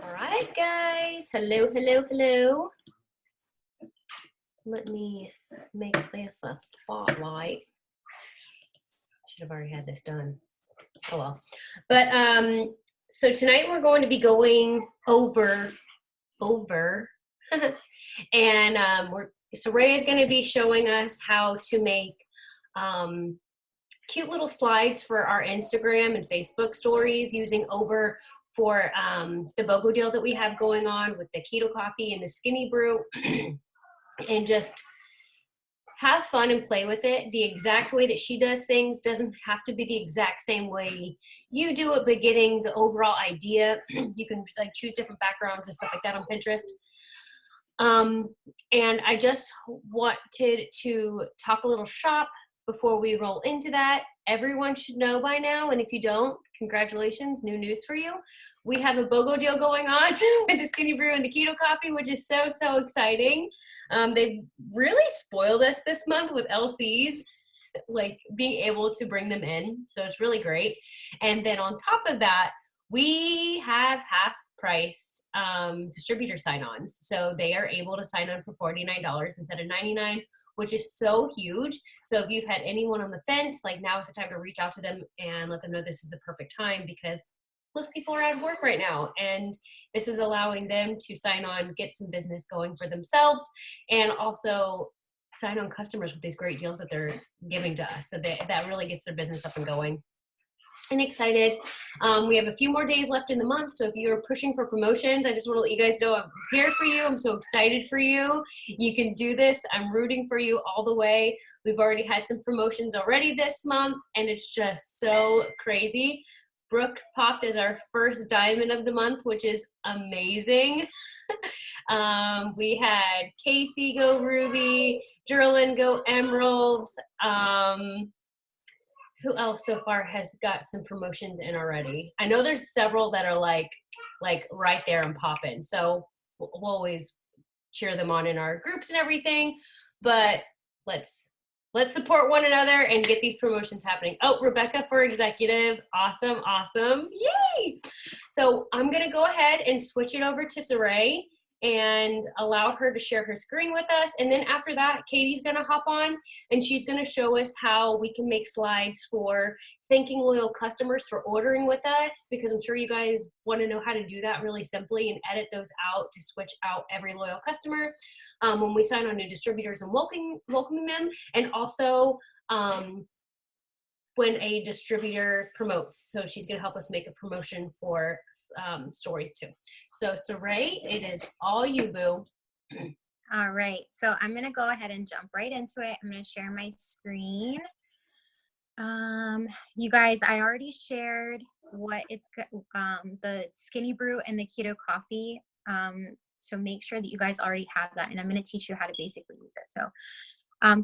All right, guys. Hello, hello, hello. Let me make this a spotlight. Should have already had this done. Oh well. But so tonight we're going to be going over and so Ray is going to be showing us how to make cute little slides for our Instagram and Facebook stories using Over for the BOGO deal that we have going on with the keto coffee and the skinny brew. And just have fun and play with it. The exact way that she does things doesn't have to be the exact same way you do it, but getting the overall idea. You can like choose different backgrounds and stuff like that on Pinterest. And I just wanted to talk a little shop before we roll into that. Everyone should know by now, and if you don't, congratulations, new news for you. We have a BOGO deal going on with the Skinny Brew and the Keto Coffee, which is so exciting. They've really spoiled us this month with LCs, like being able to bring them in, so it's really great. And then on top of that, we have half price distributor sign-ons, so they are able to sign on for $49 instead of $99, which is so huge. So if you've had anyone on the fence, like now is the time to reach out to them and let them know this is the perfect time, because most people are out of work right now, and this is allowing them to sign on, get some business going for themselves, and also sign on customers with these great deals that they're giving to us. So that really gets their business up and going. And excited. We have a few more days left in the month, so if you're pushing for promotions, I just want to let you guys know I'm here for you. I'm so excited for you. You can do this. I'm rooting for you all the way. We've already had some promotions already this month, and it's just so crazy. Brooke popped as our first diamond of the month, which is amazing. We had Casey go ruby, Jerlyn go emerald. Who else so far has got some promotions in already? I know there's several that are like right there and popping. So we'll always cheer them on in our groups and everything. But let's support one another and get these promotions happening. Oh, Rebecca for executive. Awesome. Yay! So I'm going to go ahead and switch it over to Saray and allow her to share her screen with us. And then after that, Katie's gonna hop on and she's gonna show us how we can make slides for thanking loyal customers for ordering with us, because I'm sure you guys wanna know how to do that really simply and edit those out to switch out every loyal customer when we sign on new distributors and welcoming them, and also when a distributor promotes. So she's going to help us make a promotion for stories too. So Saray, it is all you, boo. All right, so I'm going to go ahead and jump right into it. I'm going to share my screen. You guys, I already shared what it's the Skinny Brew and the Keto Coffee. So make sure that you guys already have that, and I'm going to teach you how to basically use it. So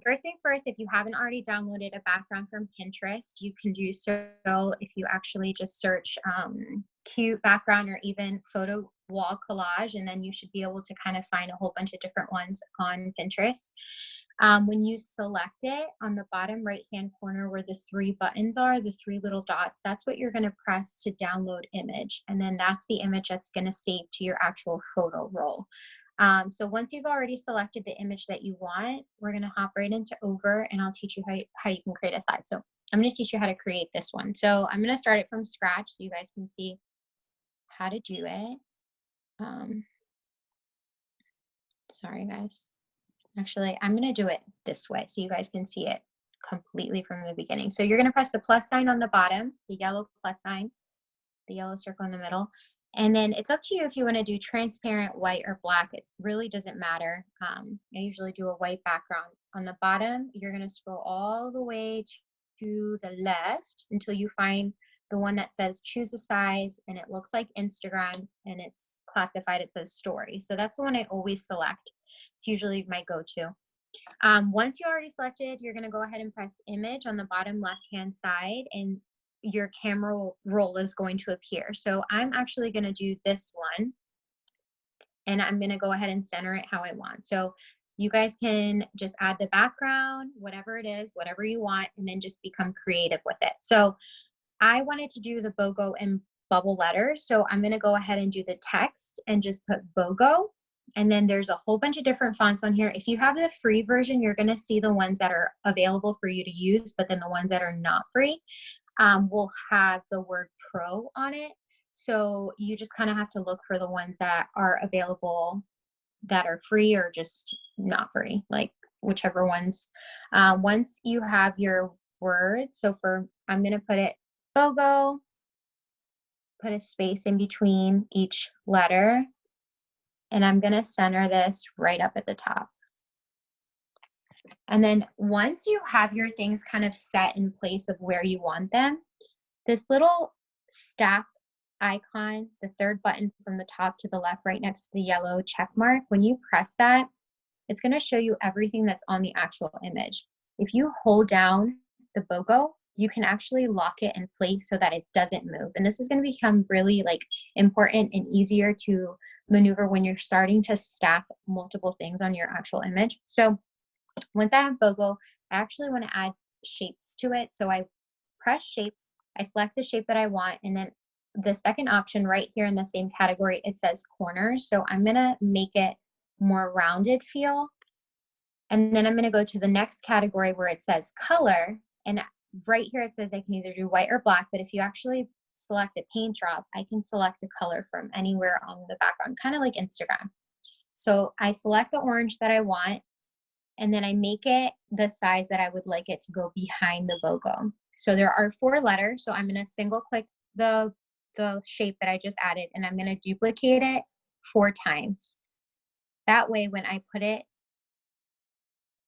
first things first, if you haven't already downloaded a background from Pinterest, you can do so if you actually just search cute background or even photo wall collage, and then you should be able to kind of find a whole bunch of different ones on Pinterest. When you select it, on the bottom right hand corner where the three buttons are, the three little dots, that's what you're going to press to download image, and then that's the image that's going to save to your actual photo roll. So once you've already selected the image that you want, we're going to hop right into Over, and I'll teach you how you can create a slide. So I'm going to teach you how to create this one. So I'm going to start it from scratch so you guys can see how to do it. Sorry, guys. Actually, I'm going to do it this way so you guys can see it completely from the beginning. So you're going to press the plus sign on the bottom, the yellow plus sign, the yellow circle in the middle. And then it's up to you if you want to do transparent, white, or black. It really doesn't matter. I usually do a white background. On the bottom, you're going to scroll all the way to the left until you find the one that says choose a size, and it looks like Instagram, and it's classified, it says story. So that's the one I always select. It's usually my go-to. Once you already selected, you're going to go ahead and press image on the bottom left-hand side, and your camera roll is going to appear. So I'm actually going to do this one, and I'm going to go ahead and center it how I want. So you guys can just add the background, whatever it is, whatever you want, and then just become creative with it. So I wanted to do the BOGO and bubble letters. So I'm going to go ahead and do the text and just put BOGO. And then there's a whole bunch of different fonts on here. If you have the free version, you're going to see the ones that are available for you to use, but then the ones that are not free will have the word pro on it. So you just kind of have to look for the ones that are available that are free or just not free, like whichever ones. Once you have your words, so I'm going to put it BOGO, put a space in between each letter, and I'm going to center this right up at the top. And then once you have your things kind of set in place of where you want them, this little stack icon, the third button from the top to the left, right next to the yellow check mark, when you press that, it's going to show you everything that's on the actual image. If you hold down the BOGO, you can actually lock it in place so that it doesn't move. And this is going to become really like important and easier to maneuver when you're starting to stack multiple things on your actual image. So once I have BOGO, I actually want to add shapes to it. So I press shape, I select the shape that I want, and then the second option right here in the same category, it says corners. So I'm going to make it more rounded feel. And then I'm going to go to the next category where it says color. And right here it says I can either do white or black, but if you actually select a paint drop, I can select a color from anywhere on the background, kind of like Instagram. So I select the orange that I want, and then I make it the size that I would like it to go behind the BOGO. So there are 4 letters. So I'm going to single click the shape that I just added, and I'm going to duplicate it 4 times. That way, when I put it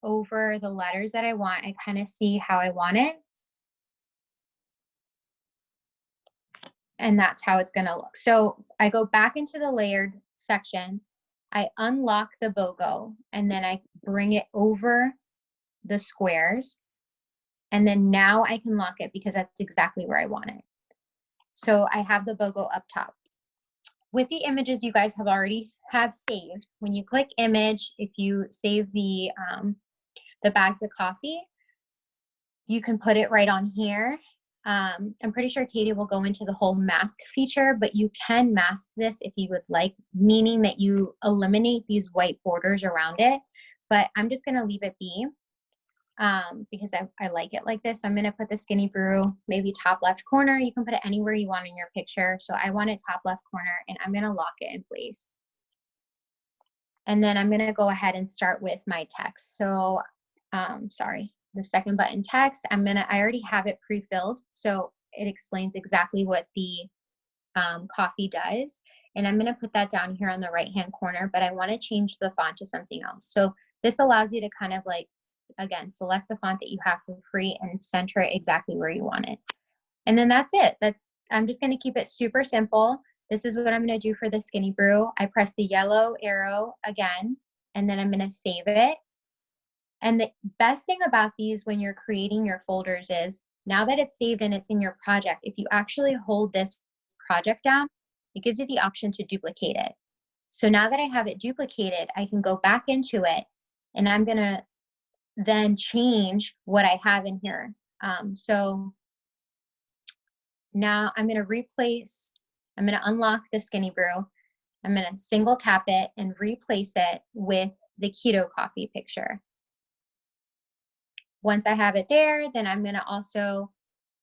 over the letters that I want, I kind of see how I want it. And that's how it's going to look. So I go back into the layered section, I unlock the BOGO, and then I bring it over the squares. And then now I can lock it because that's exactly where I want it. So I have the BOGO up top. With the images you guys have already have saved, when you click image, if you save the bags of coffee, you can put it right on here. I'm pretty sure Katie will go into the whole mask feature, but you can mask this if you would like, meaning that you eliminate these white borders around it. But I'm just going to leave it be because I like it like this. So I'm going to put the Skinny Brew maybe top left corner. You can put it anywhere you want in your picture. So I want it top left corner, and I'm going to lock it in place. And then I'm going to go ahead and start with my text. So sorry, the second button text, I already have it pre-filled. So it explains exactly what the coffee does. And I'm going to put that down here on the right-hand corner, but I want to change the font to something else. So this allows you to kind of like, again, select the font that you have for free and center it exactly where you want it. And then that's it. I'm just going to keep it super simple. This is what I'm going to do for the Skinny Brew. I press the yellow arrow again, and then I'm going to save it. And the best thing about these when you're creating your folders is now that it's saved and it's in your project, if you actually hold this project down, it gives you the option to duplicate it. So now that I have it duplicated, I can go back into it, and I'm going to then change what I have in here. So now I'm going to unlock the Skinny Brew. I'm going to single tap it and replace it with the keto coffee picture. Once I have it there, then I'm going to also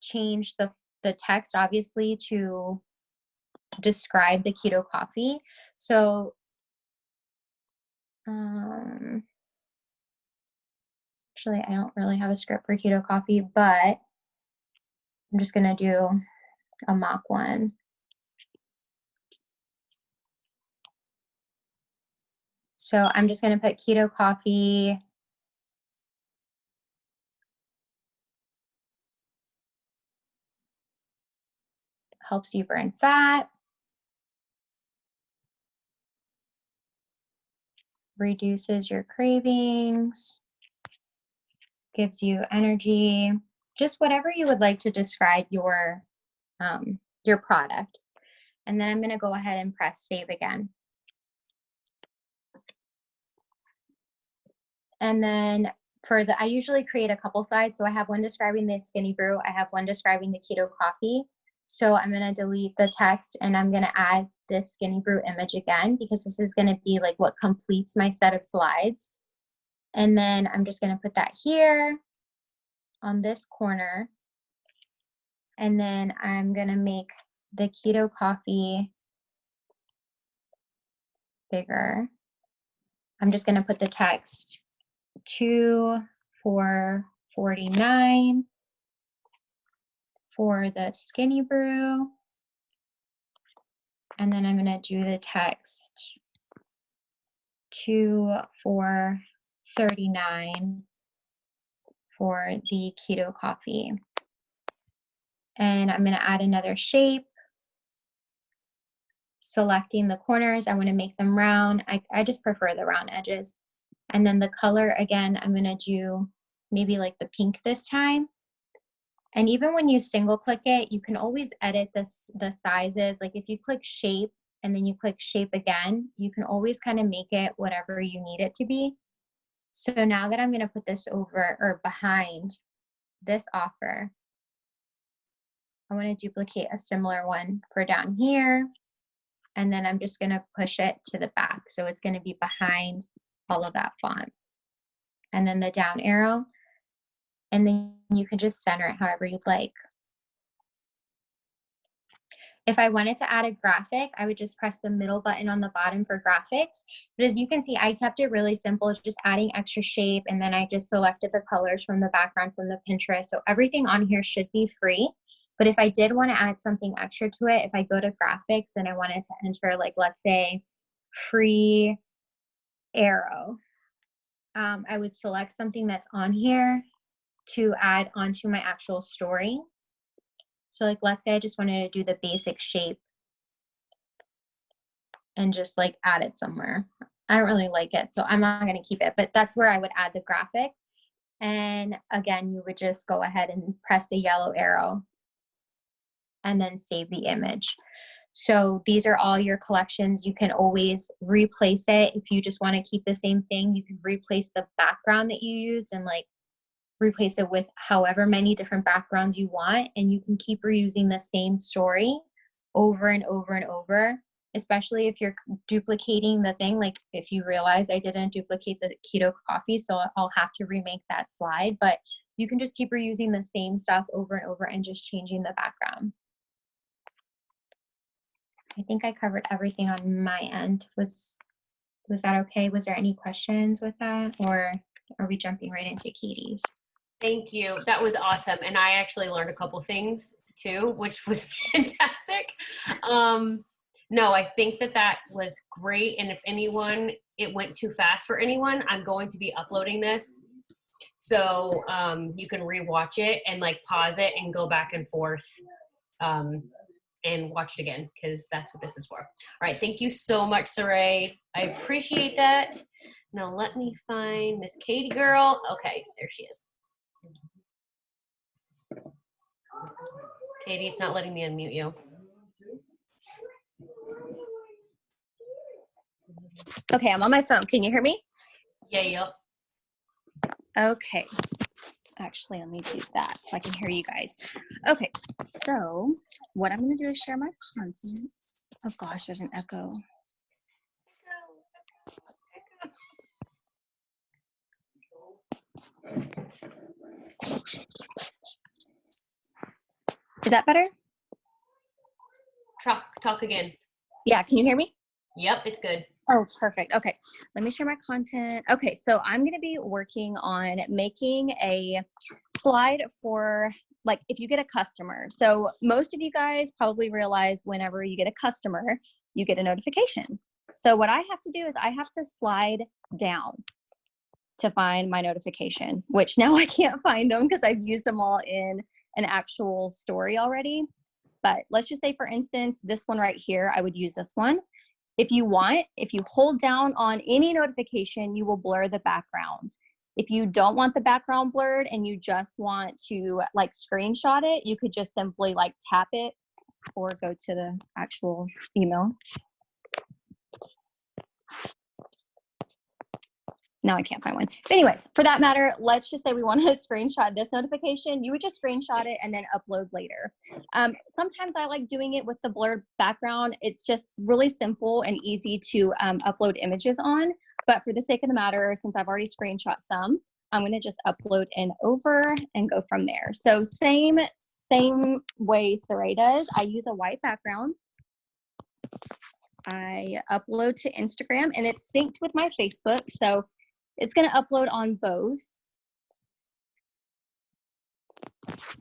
change the text, obviously, to describe the keto coffee. So actually, I don't really have a script for keto coffee, but I'm just going to do a mock one. So I'm just going to put keto coffee. Helps you burn fat. Reduces your cravings. Gives you energy. Just whatever you would like to describe your product. And then I'm going to go ahead and press save again. And then I usually create a couple slides. So I have one describing the Skinny Brew. I have one describing the keto coffee. So I'm going to delete the text and I'm going to add this Skinny Brew image again, because this is going to be like what completes my set of slides. And then I'm just going to put that here on this corner. And then I'm going to make the keto coffee bigger. I'm just going to put the text 2 for $49 for the Skinny Brew. And then I'm going to do the text 2 for $39 for the keto coffee. And I'm going to add another shape, selecting the corners. I want to make them round. I just prefer the round edges. And then the color, again, I'm going to do maybe like the pink this time. And even when you single click it, you can always edit the sizes. Like if you click shape and then you click shape again, you can always kind of make it whatever you need it to be. So now that I'm going to put this over or behind this offer, I want to duplicate a similar one for down here. And then I'm just going to push it to the back. So it's going to be behind all of that font. And then the down arrow. And then you can just center it however you'd like. If I wanted to add a graphic, I would just press the middle button on the bottom for graphics. But as you can see, I kept it really simple, just adding extra shape. And then I just selected the colors from the background from the Pinterest. So everything on here should be free. But if I did want to add something extra to it, if I go to graphics and I wanted to enter, like, let's say, free arrow, I would select something that's on here to add onto my actual story. So like, let's say I just wanted to do the basic shape and just like add it somewhere. I don't really like it, so I'm not going to keep it, but that's where I would add the graphic. And again, you would just go ahead and press the yellow arrow and then save the image. So these are all your collections. You can always replace it. If you just want to keep the same thing, you can replace the background that you used and like replace it with however many different backgrounds you want. And you can keep reusing the same story over and over and over, especially if you're duplicating the thing. Like if you realize I didn't duplicate the keto coffee, so I'll have to remake that slide, but you can just keep reusing the same stuff over and over and just changing the background. I think I covered everything on my end. Was that okay? Was there any questions with that, or are we jumping right into Katie's? Thank you. That was awesome. And I actually learned a couple things too, which was fantastic. No, I think that was great. And if anyone, it went too fast for anyone, I'm going to be uploading this. So you can rewatch it and like pause it and go back and forth and watch it again, because that's what this is for. All right. Thank you so much, Saray. I appreciate that. Now let me find Miss Katie girl. Okay, there she is. Katie, it's not letting me unmute you. Okay, I'm on my phone. Can you hear me? Yeah, yep. Okay. Actually, let me do that so I can hear you guys. Okay, so what I'm going to do is share my content. Oh gosh, there's an echo. Is that better? Talk again. Yeah, can you hear me? Yep, it's good. Oh, perfect. Okay, let me share my content. Okay, so I'm going to be working on making a slide for, like, if you get a customer. So most of you guys probably realize whenever you get a customer, you get a notification. So what I have to do is I have to slide down to find my notification, which now I can't find them because I've used them all in an actual story already. But let's just say, for instance, this one right here, I would use this one. If you want, if you hold down on any notification, you will blur the background. If you don't want the background blurred and you just want to like screenshot it, you could just simply like tap it or go to the actual email. Now I can't find one. But anyways, for that matter, let's just say we want to screenshot this notification. You would just screenshot it and then upload later. Sometimes I like doing it with the blurred background. It's just really simple and easy to upload images on. But for the sake of the matter, since I've already screenshot some, I'm going to just upload in over and go from there. So same way Saray does. I use a white background. I upload to Instagram and it's synced with my Facebook. So it's going to upload on both.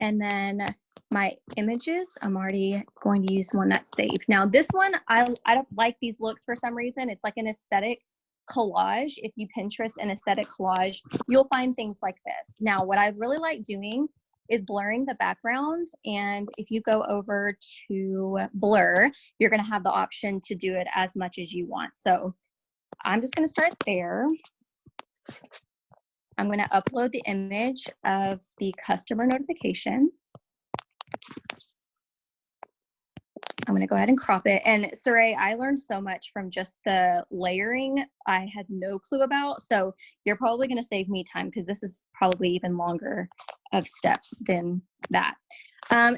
And then my images, I'm already going to use one that's saved. Now this one, I don't like these looks for some reason. It's like an aesthetic collage. If you Pinterest an aesthetic collage, you'll find things like this. Now, what I really like doing is blurring the background. And if you go over to blur, you're going to have the option to do it as much as you want. So I'm just going to start there. I'm going to upload the image of the customer notification. I'm going to go ahead and crop it. And Saray, I learned so much from just the layering I had no clue about. So you're probably going to save me time because this is probably even longer of steps than that.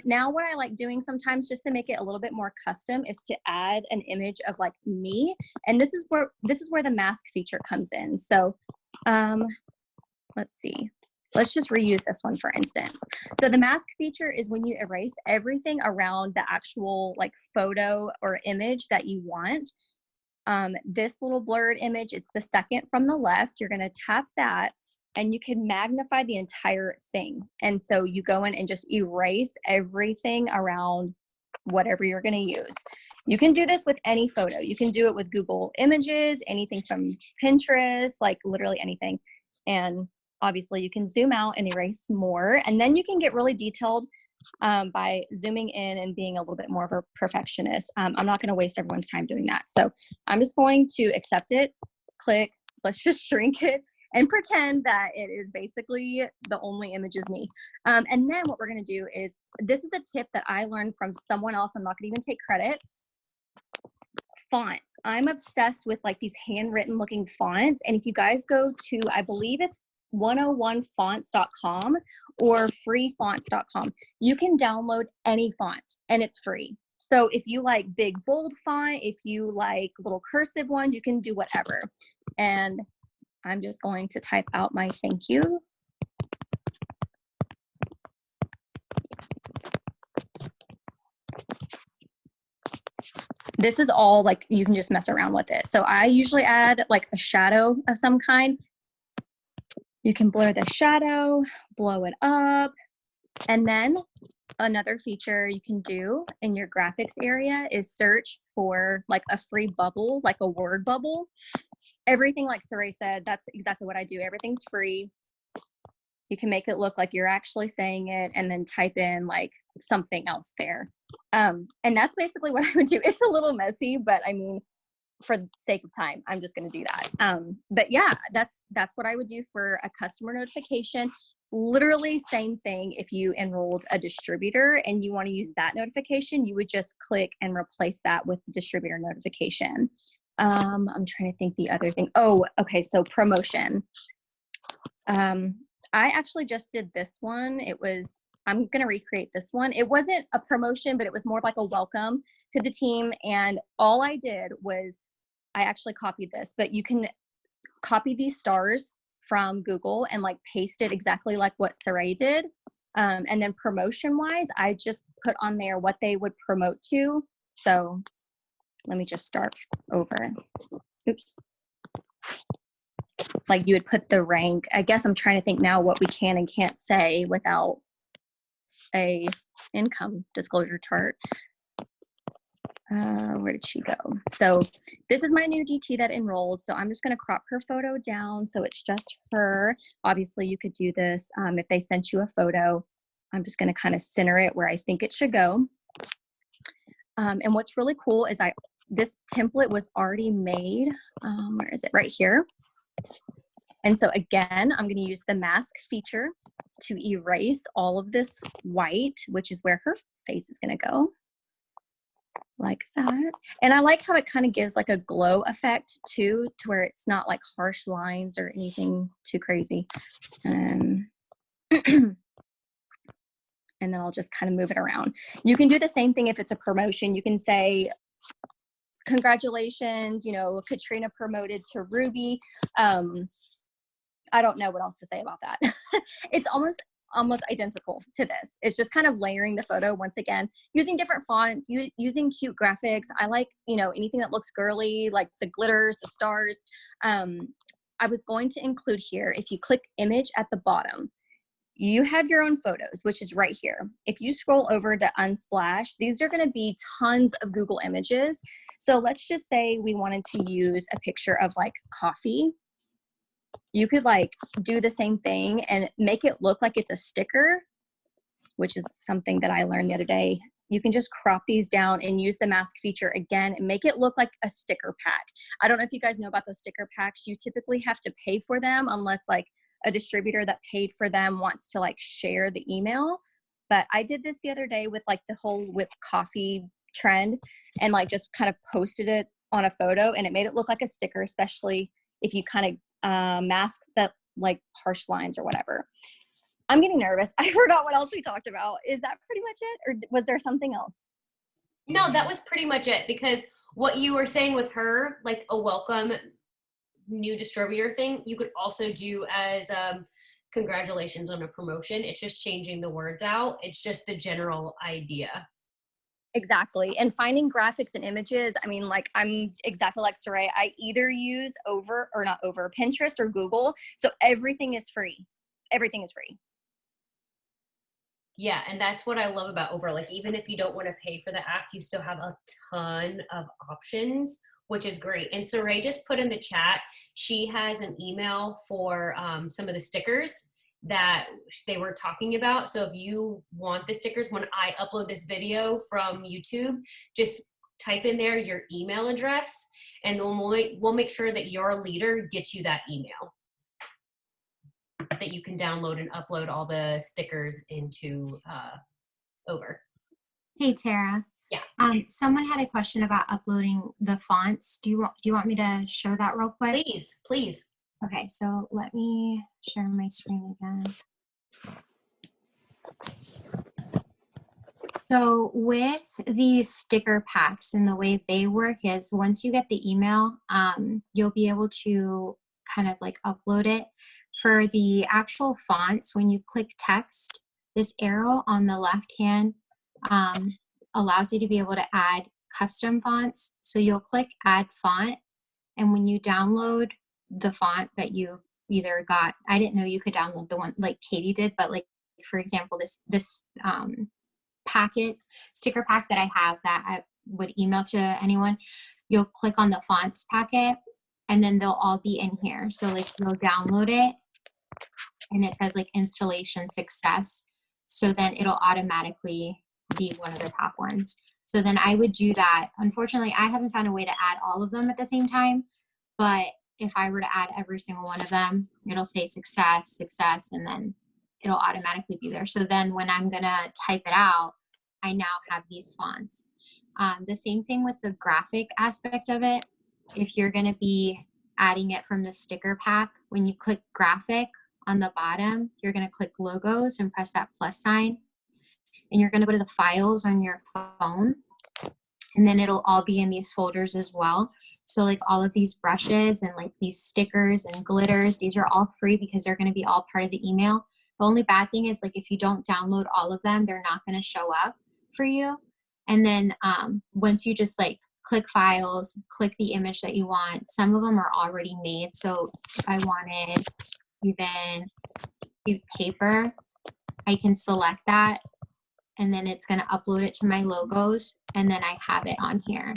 Now what I like doing sometimes just to make it a little bit more custom is to add an image of like me. And this is where the mask feature comes in. So let's see. Let's just reuse this one for instance. So the mask feature is when you erase everything around the actual like photo or image that you want. This little blurred image, it's the second from the left. You're going to tap that and you can magnify the entire thing. And so you go in and just erase everything around whatever you're going to use. You can do this with any photo. You can do it with Google Images, anything from Pinterest, like literally anything. And obviously you can zoom out and erase more, and then you can get really detailed by zooming in and being a little bit more of a perfectionist. I'm not going to waste everyone's time doing that. So I'm just going to accept it, click, let's just shrink it and pretend that it is basically the only image is me. And then what we're going to do is, this is a tip that I learned from someone else. I'm not going to even take credit. Fonts. I'm obsessed with like these handwritten looking fonts. And if you guys go to, I believe it's 101fonts.com or freefonts.com, you can download any font and it's free. So if you like big bold font, if you like little cursive ones, you can do whatever. And I'm just going to type out my thank you. This is all like, you can just mess around with it. So I usually add like a shadow of some kind. You can blur the shadow, blow it up. And then another feature you can do in your graphics area is search for like a free bubble, like a word bubble. Everything like Saray said, that's exactly what I do. Everything's free. You can make it look like you're actually saying it and then type in like something else there. And that's basically what I would do. It's a little messy, but I mean, for the sake of time, I'm just going to do that. But yeah, that's what I would do for a customer notification. Literally same thing. If you enrolled a distributor and you want to use that notification, you would just click and replace that with the distributor notification. I'm trying to think the other thing. Oh, okay. So promotion. I actually just did this one. I'm going to recreate this one. It wasn't a promotion, but it was more like a welcome to the team. And all I did was I actually copied this, but you can copy these stars from Google and like paste it exactly like what Saray did. And then promotion wise, I just put on there what they would promote to. So let me just start over. Oops. Like you would put the rank. I guess I'm trying to think now what we can and can't say without a income disclosure chart. Where did she go? So this is my new DT that enrolled. So I'm just going to crop her photo down so it's just her. Obviously you could do this if they sent you a photo. I'm just going to kind of center it where I think it should go. And what's really cool is this template was already made. Where is it? Right here. And so again, I'm going to use the mask feature to erase all of this white, which is where her face is going to go. like that. And I like how it kind of gives like a glow effect too, to where it's not like harsh lines or anything too crazy. And and then I'll just kind of move it around. You can do the same thing if it's a promotion. You can say, congratulations, you know, Katrina promoted to Ruby. I don't know what else to say about that. It's almost identical to this. It's just kind of layering the photo once again, using different fonts, using cute graphics. I like, you know, anything that looks girly, like the glitters, the stars. I was going to include here, if you click image at the bottom, you have your own photos, which is right here. If you scroll over to Unsplash, these are going to be tons of Google images. So let's just say we wanted to use a picture of like coffee. You could like do the same thing and make it look like it's a sticker, which is something that I learned the other day. You can just crop these down and use the mask feature again and make it look like a sticker pack. I don't know if you guys know about those sticker packs. You typically have to pay for them unless like a distributor that paid for them wants to like share the email. But I did this the other day with like the whole whipped coffee trend and like just kind of posted it on a photo, and it made it look like a sticker, especially if you kind of mask that like harsh lines or whatever. I'm getting nervous. I forgot what else we talked about. Is that pretty much it? Or was there something else? No, that was pretty much it, because what you were saying with her, like a welcome new distributor thing, you could also do as congratulations on a promotion. It's just changing the words out. It's just the general idea. Exactly. And finding graphics and images, I mean, like I'm exactly like Saray. I either use Pinterest or Google. So everything is free. Everything is free. Yeah, and that's what I love about Over. Like, even if you don't want to pay for the app, you still have a ton of options, which is great. And Saray just put in the chat, she has an email for some of the stickers that they were talking about. So if you want the stickers, when I upload this video from YouTube, just type in there your email address, and then we'll make sure that your leader gets you that email that you can download and upload all the stickers into Over. Hey Tara. Yeah. Someone had a question about uploading the fonts. Do you want me to show that real quick? Please. Okay, so let me share my screen again. So with these sticker packs, and the way they work is once you get the email, you'll be able to kind of like upload it. For the actual fonts, when you click text, this arrow on the left hand allows you to be able to add custom fonts. So you'll click add font, and when you download the font that you either got, I didn't know you could download the one like Katie did, but like for example, this sticker pack that I have that I would email to anyone, you'll click on the fonts packet and then they'll all be in here. So like you'll download it and it says like installation success. So then it'll automatically be one of the top ones. So then I would do that. Unfortunately, I haven't found a way to add all of them at the same time, but if I were to add every single one of them, it'll say success, and then it'll automatically be there. So then when I'm gonna type it out, I now have these fonts. The same thing with the graphic aspect of it. If you're gonna be adding it from the sticker pack, when you click graphic on the bottom, you're gonna click logos and press that plus sign. And you're gonna go to the files on your phone, and then it'll all be in these folders as well. So like all of these brushes and like these stickers and glitters, these are all free because they're gonna be all part of the email. The only bad thing is like if you don't download all of them, they're not gonna show up for you. And then once you just like click files, click the image that you want, some of them are already made. So if I wanted even paper, I can select that and then it's gonna upload it to my logos and then I have it on here.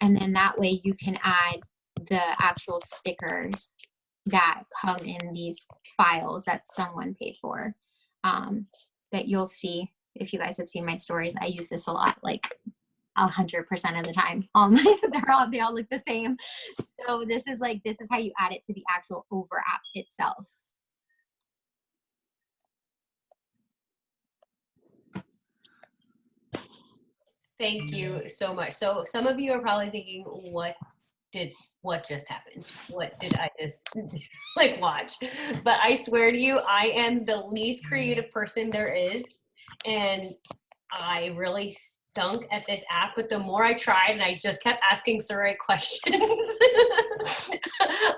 And then that way you can add the actual stickers that come in these files that someone paid for, that you'll see. If you guys have seen my stories, I use this a lot, like 100% of the time. They all look the same. So this is how you add it to the actual Over app itself. Thank you so much. So some of you are probably thinking, what just happened? What did I just like watch? But I swear to you, I am the least creative person there is. And I really stunk at this app, but the more I tried and I just kept asking Saray questions,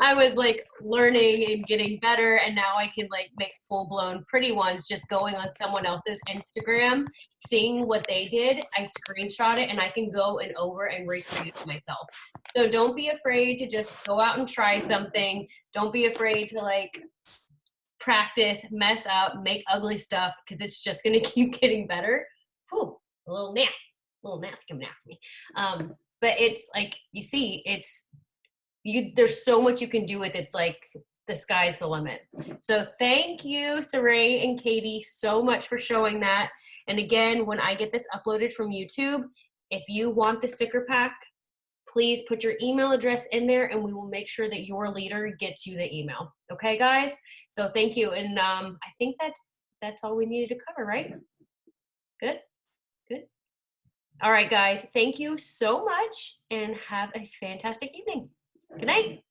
I was like learning and getting better. And now I can like make full blown pretty ones just going on someone else's Instagram, seeing what they did. I screenshot it and I can go and over and recreate it myself. So don't be afraid to just go out and try something. Don't be afraid to like practice, mess up, make ugly stuff because it's just going to keep getting better. Whew, a little gnat's coming after me. But it's like, you see, there's so much you can do with it. Like the sky's the limit. So thank you, Saray and Katie, so much for showing that. And again, when I get this uploaded from YouTube, if you want the sticker pack, please put your email address in there and we will make sure that your leader gets you the email. Okay, guys? So thank you. And I think that's all we needed to cover, right? Good? Good. All right, guys. Thank you so much and have a fantastic evening. Good night.